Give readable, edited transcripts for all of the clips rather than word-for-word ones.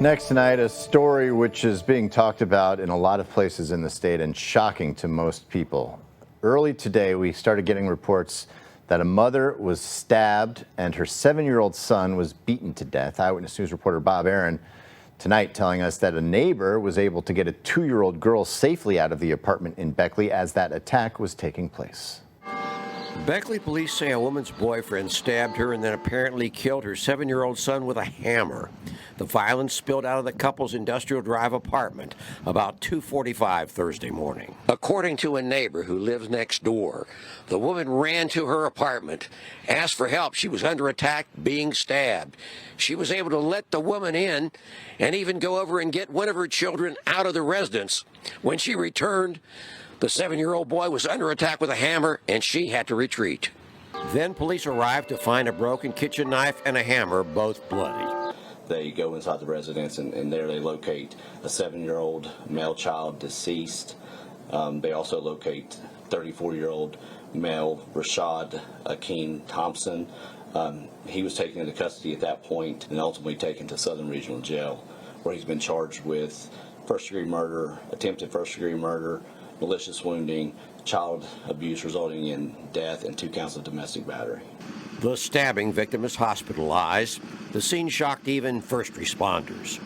Next tonight, a story which is being talked about in a lot of places in the state and shocking to most people. Early today, we started getting reports that a mother was stabbed and her 7-year-old son was beaten to death. Eyewitness News reporter Bob Aaron tonight telling us that a neighbor was able to get a 2-year-old girl safely out of the apartment in Beckley as that attack was taking place. Beckley police say a woman's boyfriend stabbed her and then apparently killed her 7-year-old son with a hammer. The violence spilled out of the couple's Industrial Drive apartment about 2:45 Thursday morning. According to a neighbor who lives next door, the woman ran to her apartment, asked for help. She was under attack, being stabbed. She was able to let the woman in and even go over and get one of her children out of the residence. When she returned, the 7-year-old boy was under attack with a hammer, and she had to retreat. Then police arrived to find a broken kitchen knife and a hammer, both bloody. They go inside the residence, and there they locate a 7-year-old male child deceased. They also locate 34-year-old male Rashad Akheem Thompson. He was taken into custody at that point and ultimately taken to Southern Regional Jail, where he's been charged with first-degree murder, attempted first-degree murder, malicious wounding, child abuse resulting in death, and 2 counts of domestic battery. The stabbing victim is hospitalized. The scene shocked even first responders.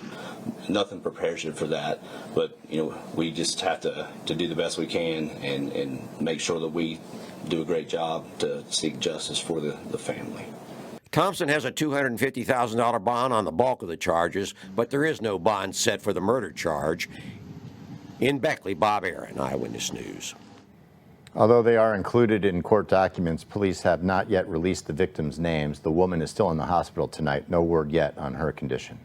Nothing prepares you for that, but we just have to do the best we can and make sure that we do a great job to seek justice for the family. Thompson has a $250,000 bond on the bulk of the charges, but there is no bond set for the murder charge. In Beckley, Bob Aaron, Eyewitness News. Although they are included in court documents, police have not yet released the victims' names. The woman is still in the hospital tonight. No word yet on her condition.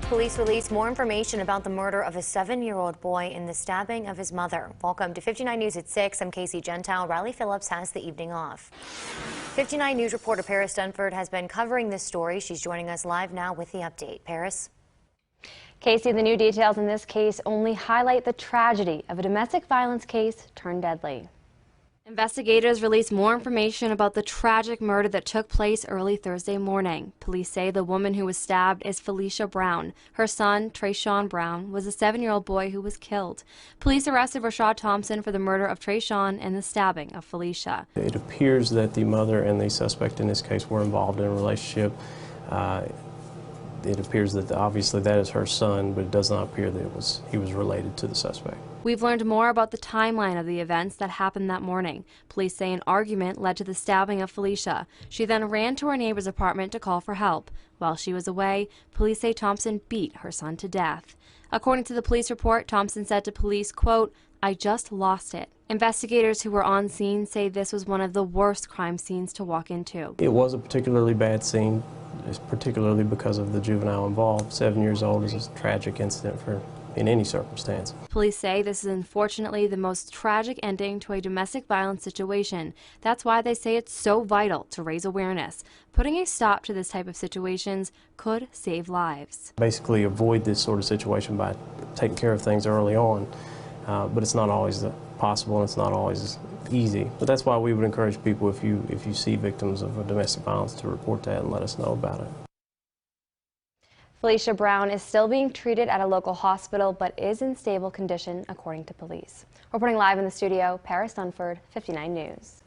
Police released more information about the murder of a 7-year-old boy and the stabbing of his mother. Welcome to 59 News at 6. I'm Casey Gentile. Riley Phillips has the evening off. 59 News reporter Paris Dunford has been covering this story. She's joining us live now with the update. Paris? Casey, the new details in this case only highlight the tragedy of a domestic violence case turned deadly. Investigators released more information about the tragic murder that took place early Thursday morning. Police say the woman who was stabbed is Felicia Brown. Her son, Trayshawn Brown, was a 7-year-old boy who was killed. Police arrested Rashad Thompson for the murder of Trayshawn and the stabbing of Felicia. It appears that the mother and the suspect in this case were involved in a relationship. It appears that obviously that is her son, but it does not appear that he was related to the suspect. We've learned more about the timeline of the events that happened that morning. Police say an argument led to the stabbing of Felicia. She then ran to her neighbor's apartment to call for help. While she was away, police say Thompson beat her son to death. According to the police report, Thompson said to police, quote, "I just lost it." Investigators who were on scene say this was one of the worst crime scenes to walk into. It was a particularly bad scene, particularly because of the juvenile involved. 7 years old is a tragic incident in any circumstance. Police say this is unfortunately the most tragic ending to a domestic violence situation. That's why they say it's so vital to raise awareness. Putting a stop to this type of situations could save lives. Basically avoid this sort of situation by taking care of things early on, but it's not always possible and it's not always easy. But that's why we would encourage people, if you see victims of domestic violence, to report that and let us know about it. Felicia Brown is still being treated at a local hospital but is in stable condition, according to police. Reporting live in the studio, Paris Dunford, 59 News.